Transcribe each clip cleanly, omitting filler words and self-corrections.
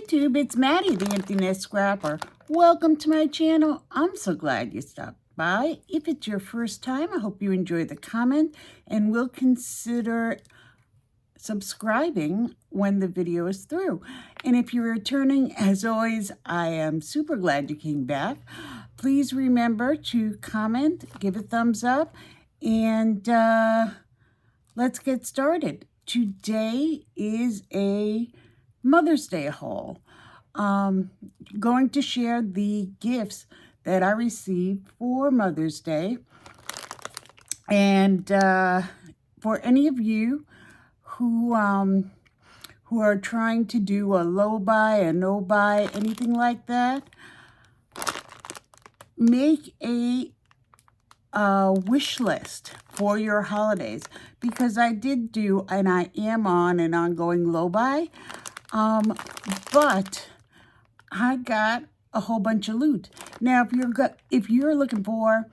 YouTube, it's Maddie, the Empty Nest Scrapper. Welcome to my channel. I'm so glad you stopped by. If it's your first time, I hope you enjoy the comment and will consider subscribing when the video is through. And if you're returning, as always, I am super glad you came back. Please remember to comment, give a thumbs up, and let's get started. Today is a Mother's Day haul. Going to share the gifts that I received for Mother's Day. And for any of you who are trying to do a low buy, a no buy, anything like that, make a wish list for your holidays, because I did do, and I am on an ongoing low buy, but I got a whole bunch of loot. Now, if you're looking for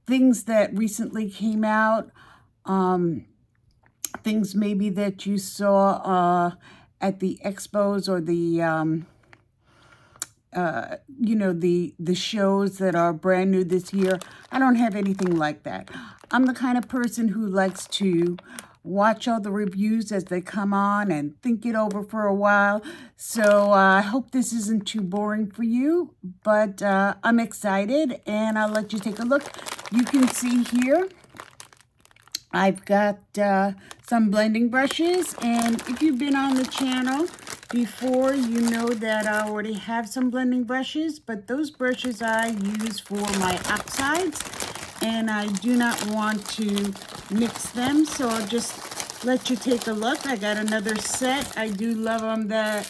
things that recently came out, things maybe that you saw at the expos or the the shows that are brand new this year, I don't have anything like that. I'm the kind of person who likes to watch all the reviews as they come on and think it over for a while. So I hope this isn't too boring for you, but I'm excited and I'll let you take a look. You can see here I've got some blending brushes, and if you've been on the channel before, you know that I already have some blending brushes, but those brushes I use for my oxides, and I do not want to mix them, so I'll just let you take a look. I got another set. I do love them, the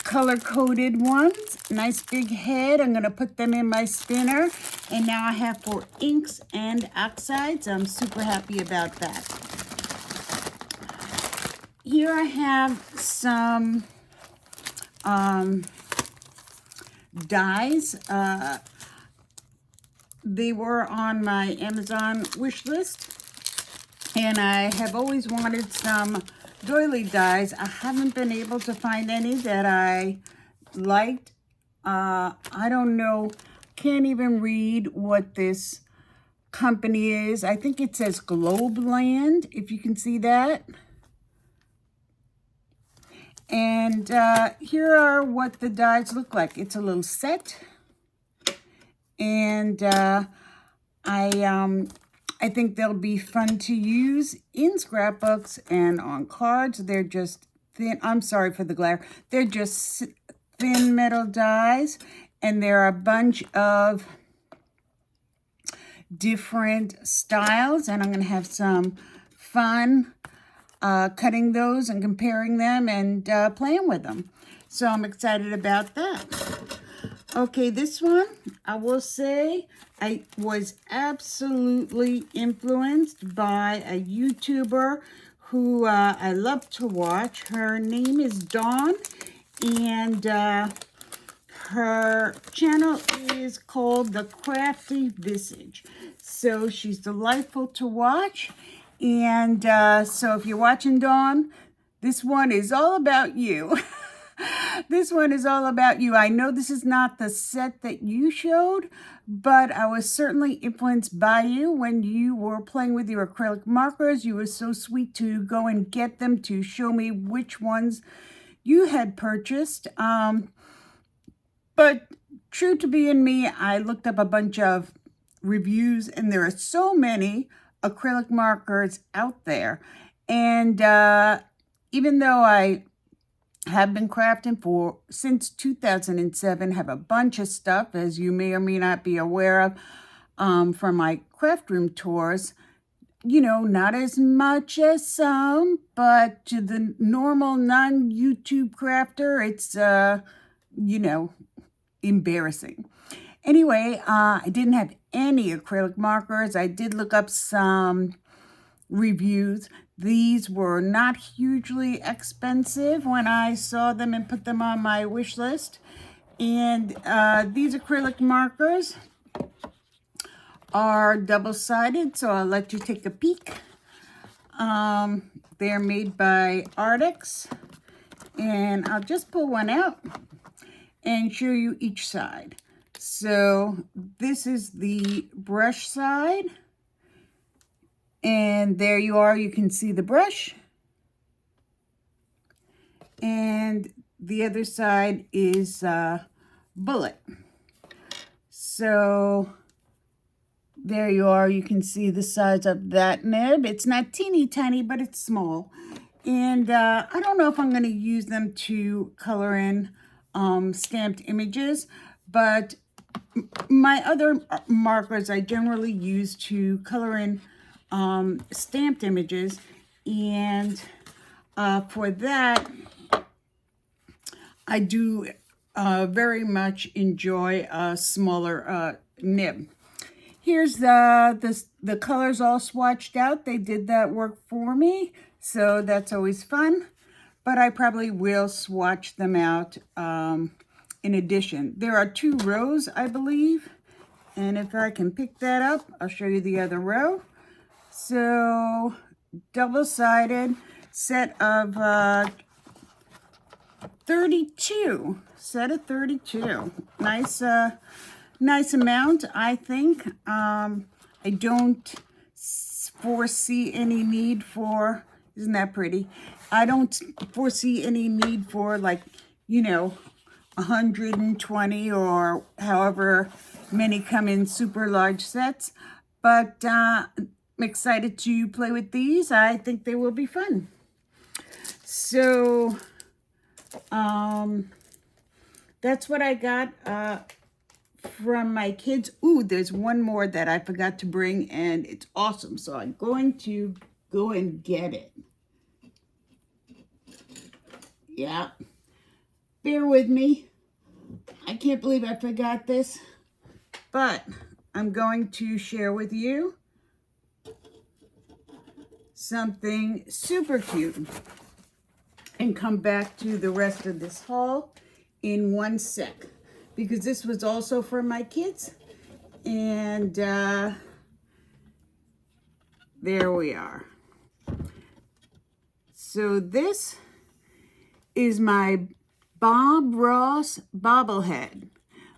color-coded ones. Nice big head. I'm going to put them in my spinner, and now I have for inks and oxides. I'm super happy about that. Here I have some dies. They were on my Amazon wish list, and I have always wanted some doily dies. I haven't been able to find any that I liked. I don't know, can't even read what this company is. I think it says Globeland, if you can see that. And here are what the dies look like. It's a little set. And I think they'll be fun to use in scrapbooks and on cards. They're just thin. I'm sorry for the glare. They're just thin metal dies. And there are a bunch of different styles. And I'm going to have some fun cutting those and comparing them and playing with them. So I'm excited about that. Okay, this one, I will say, I was absolutely influenced by a YouTuber who I love to watch. Her name is Dawn, and her channel is called the Crafty Visage. So she's delightful to watch. And so if you're watching, Dawn, this one is all about you. This one is all about you. I know this is not the set that you showed, but I was certainly influenced by you when you were playing with your acrylic markers. You were so sweet to go and get them to show me which ones you had purchased. But true to being me, I looked up a bunch of reviews, and there are so many acrylic markers out there. And even though I have been crafting since 2007, have a bunch of stuff, as you may or may not be aware of, from my craft room tours, you know, not as much as some, but to the normal non-YouTube crafter, it's, you know, embarrassing. Anyway, I didn't have any acrylic markers. I did look up some reviews. These were not hugely expensive when I saw them and put them on my wish list. And these acrylic markers are double-sided, so I'll let you take a peek. They're made by Artix, And I'll just pull one out and show you each side. So this is the brush side. And there you are, you can see the brush. And the other side is bullet. So there you are, you can see the size of that nib. It's not teeny tiny, but it's small. And I don't know if I'm going to use them to color in stamped images, but my other markers I generally use to color in stamped images. And for that, I do very much enjoy a smaller nib. Here's the colors all swatched out. They did that work for me, so that's always fun. But I probably will swatch them out in addition. There are 2 rows, I believe. And if I can pick that up, I'll show you the other row. So, double-sided set of 32. Set of 32. Nice, nice amount, I think. I don't foresee any need for, isn't that pretty? I don't foresee any need for, like, you know, 120 or however many come in super large sets. But I'm excited to play with these. I think they will be fun. So that's what I got from my kids. Ooh, there's one more that I forgot to bring, and it's awesome. So I'm going to go and get it. Yeah. Bear with me. I can't believe I forgot this, but I'm going to share with you something super cute and come back to the rest of this haul in one sec, because this was also for my kids. And there we are. So this is my Bob Ross bobblehead.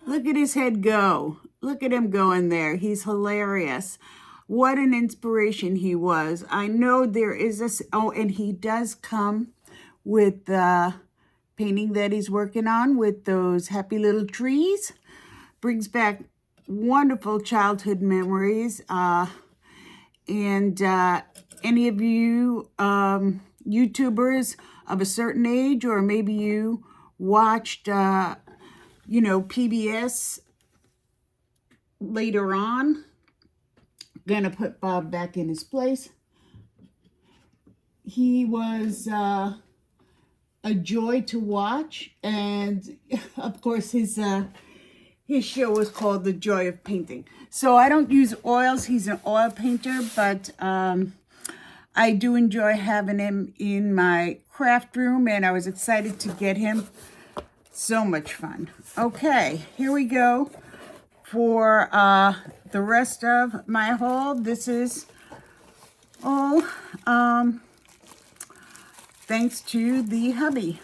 Look at his head go. Look at him going there. He's hilarious. What an inspiration he was. I know there is a, oh, and he does come with the painting that he's working on with those happy little trees. Brings back wonderful childhood memories. And any of you YouTubers of a certain age, or maybe you watched, you know, PBS later on, gonna put Bob back in his place. He was a joy to watch, and of course his show was called The Joy of Painting. So I don't use oils. He's an oil painter, but I do enjoy having him in my craft room, and I was excited to get him. So much fun. Okay, here we go for the rest of my haul. This is all thanks to the hubby.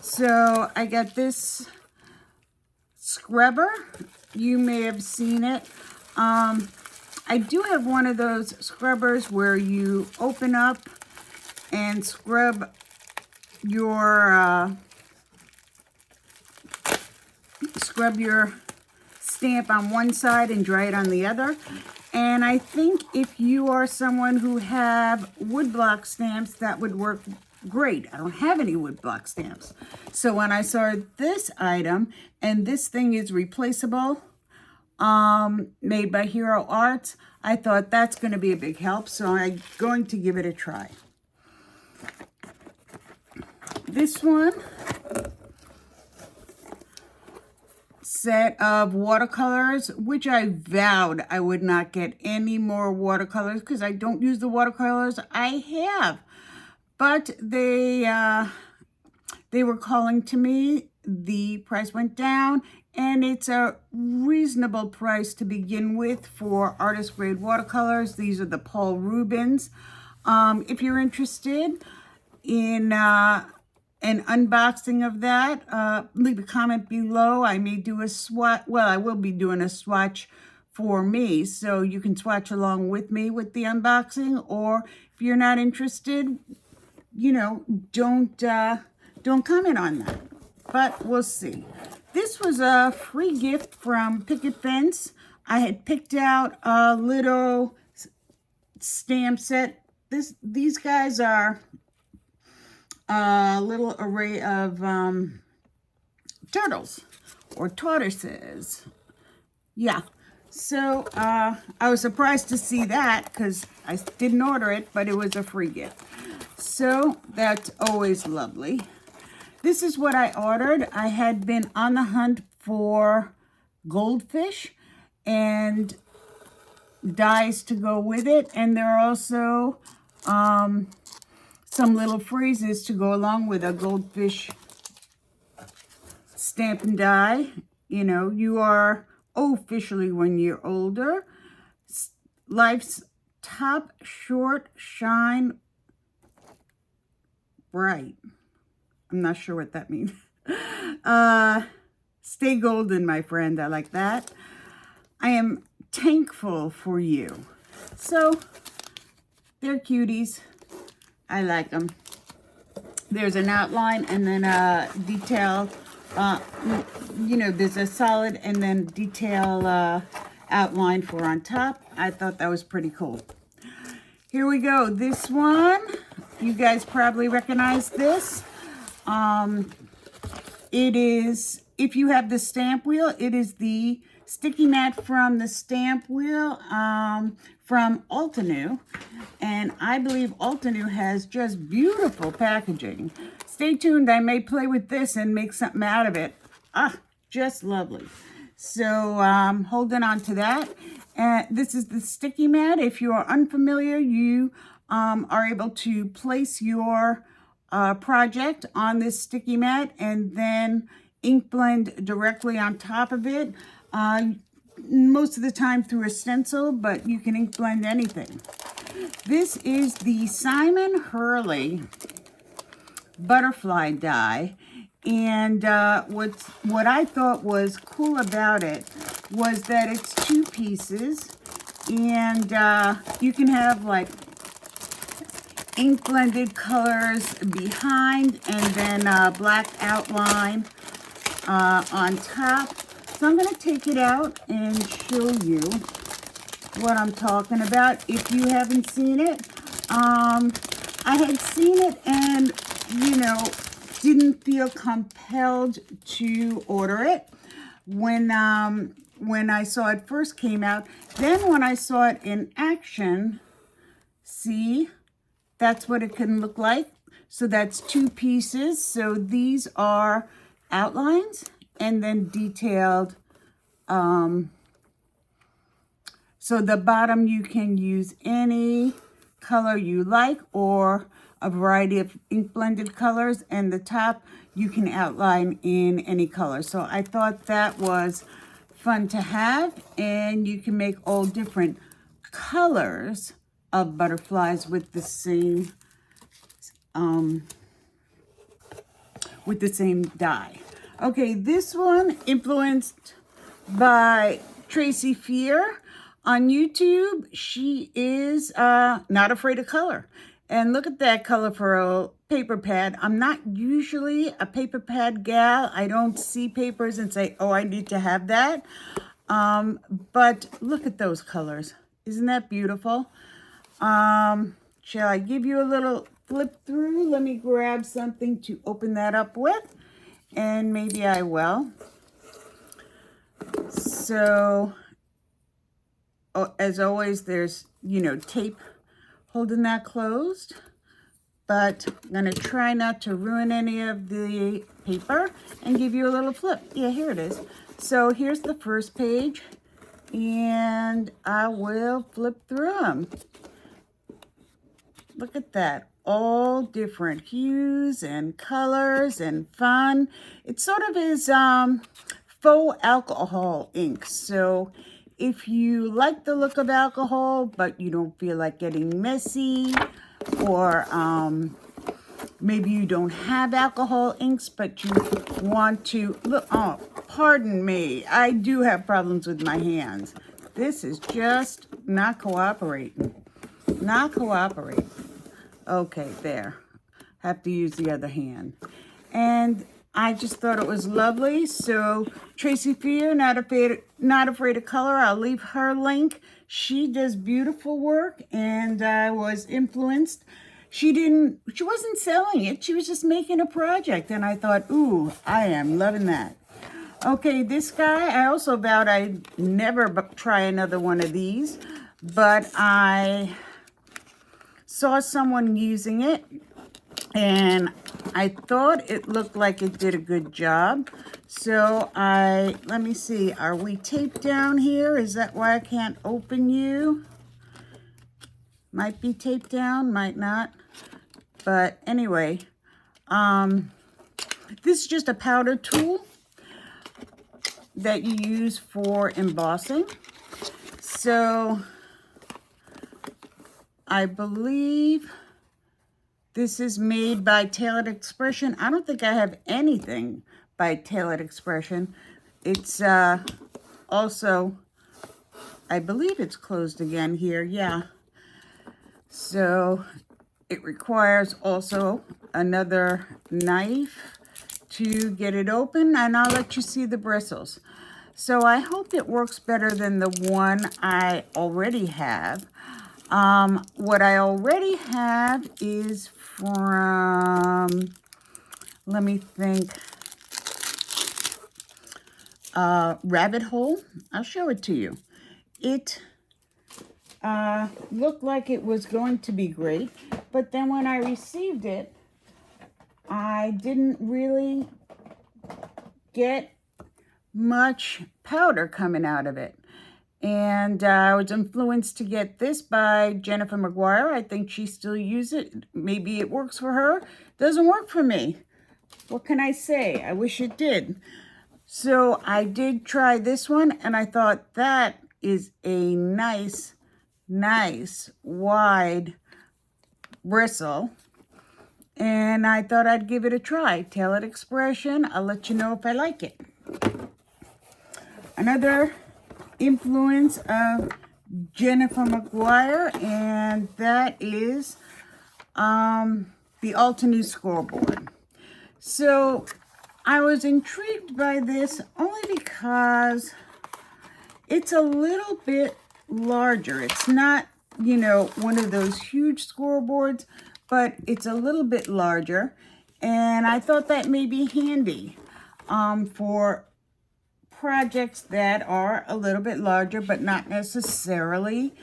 So I got this scrubber. You may have seen it. I do have one of those scrubbers where you open up and scrub your stamp on one side and dry it on the other. And I think if you are someone who have woodblock stamps, that would work great. I don't have any woodblock stamps. So when I saw this item, and this thing is replaceable, made by Hero Arts, I thought that's going to be a big help. So I'm going to give it a try. This one, set of watercolors, which I vowed I would not get any more watercolors because I don't use the watercolors I have. But they were calling to me. The price went down, and it's a reasonable price to begin with for artist grade watercolors. These are the Paul Rubens. If you're interested in an unboxing of that, leave a comment below. I may do a swatch. Well, I will be doing a swatch for me, so you can swatch along with me with the unboxing. Or if you're not interested, you know, don't comment on that. But we'll see. This was a free gift from Picket Fence. I had picked out a little stamp set. These guys are a little array of turtles or tortoises. Yeah. So I was surprised to see that because I didn't order it, but it was a free gift. So that's always lovely. This is what I ordered. I had been on the hunt for goldfish and dies to go with it. And there are also some little phrases to go along with a goldfish stamp and die. You know, you are officially when you're older. Life's top short shine bright. I'm not sure what that means. Stay golden, my friend. I like that. I am thankful for you. So, they're cuties. I like them. There's an outline and then a detail. You know, there's a solid and then detail outline for on top. I thought that was pretty cool. Here we go. This one, you guys probably recognize this. It is, if you have the stamp wheel, it is the sticky mat from the stamp wheel from Altenew. And I believe Altenew has just beautiful packaging. Stay tuned. I may play with this and make something out of it. Just lovely. So holding on to that. This is the sticky mat. If you are unfamiliar, you are able to place your project on this sticky mat and then ink blend directly on top of it. Most of the time through a stencil, but you can ink blend anything. This is the Simon Hurley butterfly die. And what I thought was cool about it was that it's two pieces. And you can have like ink blended colors behind and then black outline on top. So I'm going to take it out and show you what I'm talking about if you haven't seen it. I had seen it and, you know, didn't feel compelled to order it when I saw it first came out. Then when I saw it in action, see, that's what it can look like. So that's two pieces. So these are outlines and then detailed. So the bottom you can use any color you like or a variety of ink blended colors, and the top you can outline in any color. So I thought that was fun to have, and you can make all different colors of butterflies with the same die. Okay, this one influenced by Tracy Fear on YouTube. She is not afraid of color. And look at that color for a paper pad. I'm not usually a paper pad gal. I don't see papers and say, oh, I need to have that. But look at those colors. Isn't that beautiful? Shall I give you a little flip through? Let me grab something to open that up with. And maybe I will. So, as always, there's, you know, tape holding that closed, but I'm going to try not to ruin any of the paper and give you a little flip. Yeah, here it is. So here's the first page, and I will flip through them. Look at that. All different hues and colors and fun. It sort of is faux alcohol ink. So if you like the look of alcohol, but you don't feel like getting messy, or maybe you don't have alcohol inks, but you want to look. Oh, pardon me. I do have problems with my hands. This is just not cooperating. Not cooperating. Okay, there. Have to use the other hand. And I just thought it was lovely. So Tracy Fear, not afraid of color. I'll leave her link. She does beautiful work, and I was influenced. She wasn't selling it. She was just making a project, and I thought, ooh, I am loving that. Okay, this guy, I also vowed I'd never try another one of these, but I saw someone using it, and I thought it looked like it did a good job. So let me see, are we taped down here? Is that why I can't open you? Might be taped down, might not. But anyway, this is just a powder tool that you use for embossing. So I believe this is made by Tailored Expression. I don't think I have anything by Tailored Expression. It's also, I believe it's closed again here, yeah. So it requires also another knife to get it open, and I'll let you see the bristles. So I hope it works better than the one I already have. What I already have is from, let me think, Rabbit Hole. I'll show it to you. It looked like it was going to be great, but then when I received it, I didn't really get much powder coming out of it. And I was influenced to get this by Jennifer McGuire. I think she still uses it. Maybe it works for her. Doesn't work for me. What can I say? I wish it did. So I did try this one, and I thought that is a nice wide bristle. And I thought I'd give it a try. Tailored Expression. I'll let you know if I like it. Another influence of Jennifer McGuire, and that is the Altenew scoreboard. So I was intrigued by this only because it's a little bit larger. It's not, you know, one of those huge scoreboards, but it's a little bit larger, and I thought that may be handy for projects that are a little bit larger, but not necessarily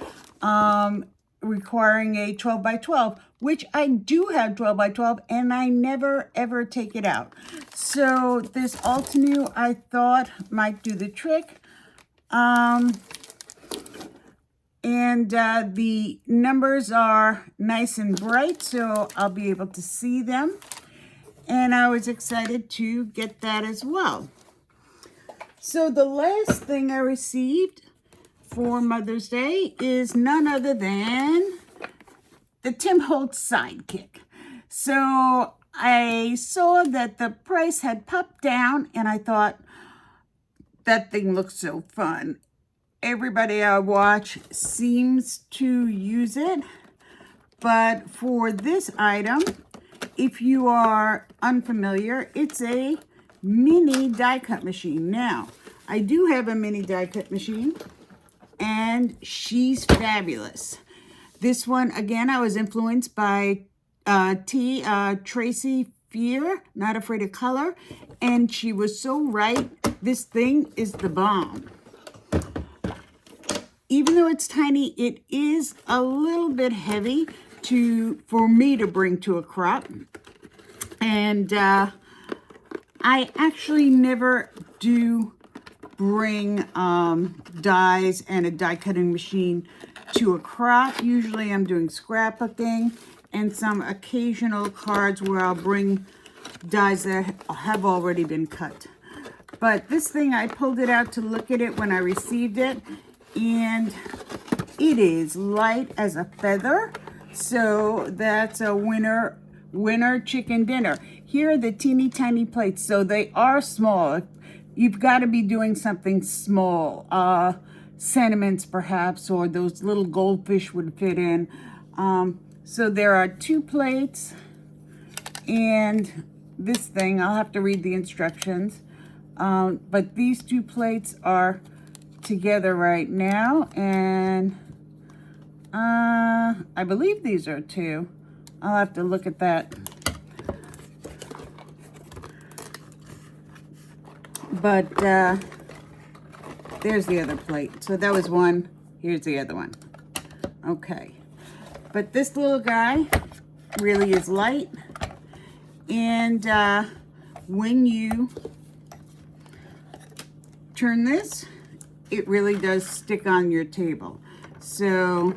requiring a 12 by 12, which I do have 12 by 12, and I never ever take it out. So this Altenew I thought might do the trick. The numbers are nice and bright, so I'll be able to see them. And I was excited to get that as well. So the last thing I received for Mother's Day is none other than the Tim Holtz Sidekick. So I saw that the price had popped down, and I thought, that thing looks so fun. Everybody I watch seems to use it. But for this item, if you are unfamiliar, it's a mini die cut machine. Now, I do have a mini die cut machine, and she's fabulous. This one, again, I was influenced by Tracy Fear, Not Afraid of Color, and she was so right. This thing is the bomb. Even though it's tiny, it is a little bit heavy for me to bring to a crop. And I actually never do bring dies and a die cutting machine to a crop. Usually I'm doing scrapbooking and some occasional cards where I'll bring dies that have already been cut. But this thing, I pulled it out to look at it when I received it, and it is light as a feather. So that's a winner winter chicken dinner. Here are the teeny tiny plates, so they are small. You've got to be doing something small. Sentiments perhaps, or those little goldfish would fit in. So there are 2 plates, and this thing, I'll have to read the instructions. But these 2 plates are together right now, and I believe these are 2. I'll have to look at that. But there's the other plate. So that was 1. Here's the other one. Okay. But this little guy really is light. And when you turn this, it really does stick on your table. So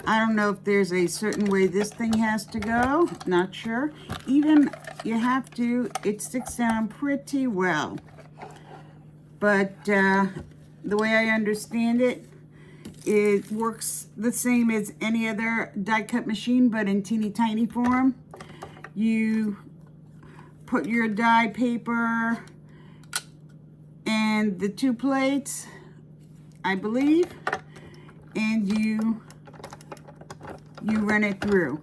I don't know if there's a certain way this thing has to go. Not sure. Even you have to, it sticks down pretty well. But the way I understand it, it works the same as any other die cut machine, but in teeny tiny form. You put your die paper and the 2 plates, I believe, and you run it through.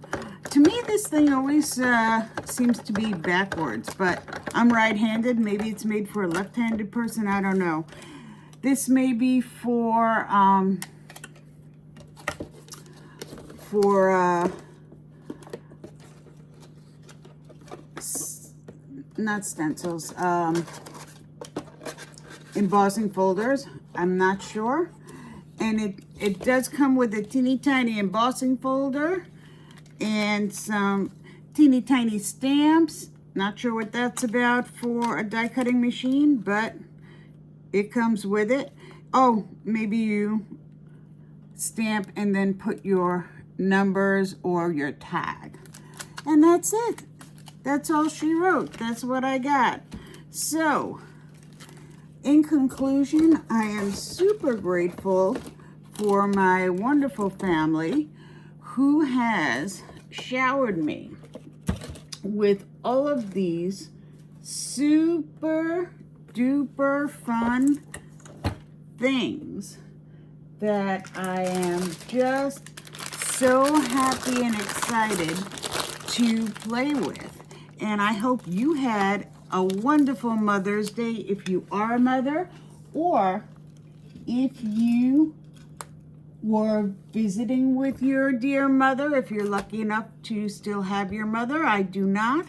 To me, this thing always seems to be backwards, but I'm right-handed. Maybe it's made for a left-handed person. I don't know. This may be for not stencils, embossing folders. I'm not sure. And it does come with a teeny tiny embossing folder and some teeny tiny stamps. Not sure what that's about for a die cutting machine, but it comes with it. Oh, maybe you stamp and then put your numbers or your tag. And that's it. That's all she wrote. That's what I got. So, in conclusion, I am super grateful for my wonderful family who has showered me with all of these super duper fun things that I am just so happy and excited to play with. And I hope you had a wonderful Mother's Day if you are a mother, or if you were visiting with your dear mother, if you're lucky enough to still have your mother. I do not.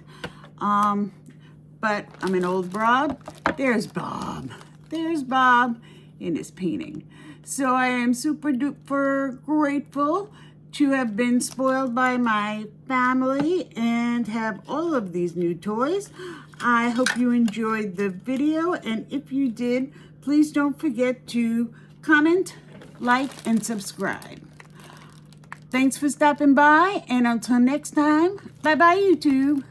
But I'm an old broad. There's Bob. There's Bob in his painting. So I am super duper grateful to have been spoiled by my family and have all of these new toys. I hope you enjoyed the video, and if you did, please don't forget to comment, like, and subscribe. Thanks for stopping by, and until next time, bye-bye, YouTube.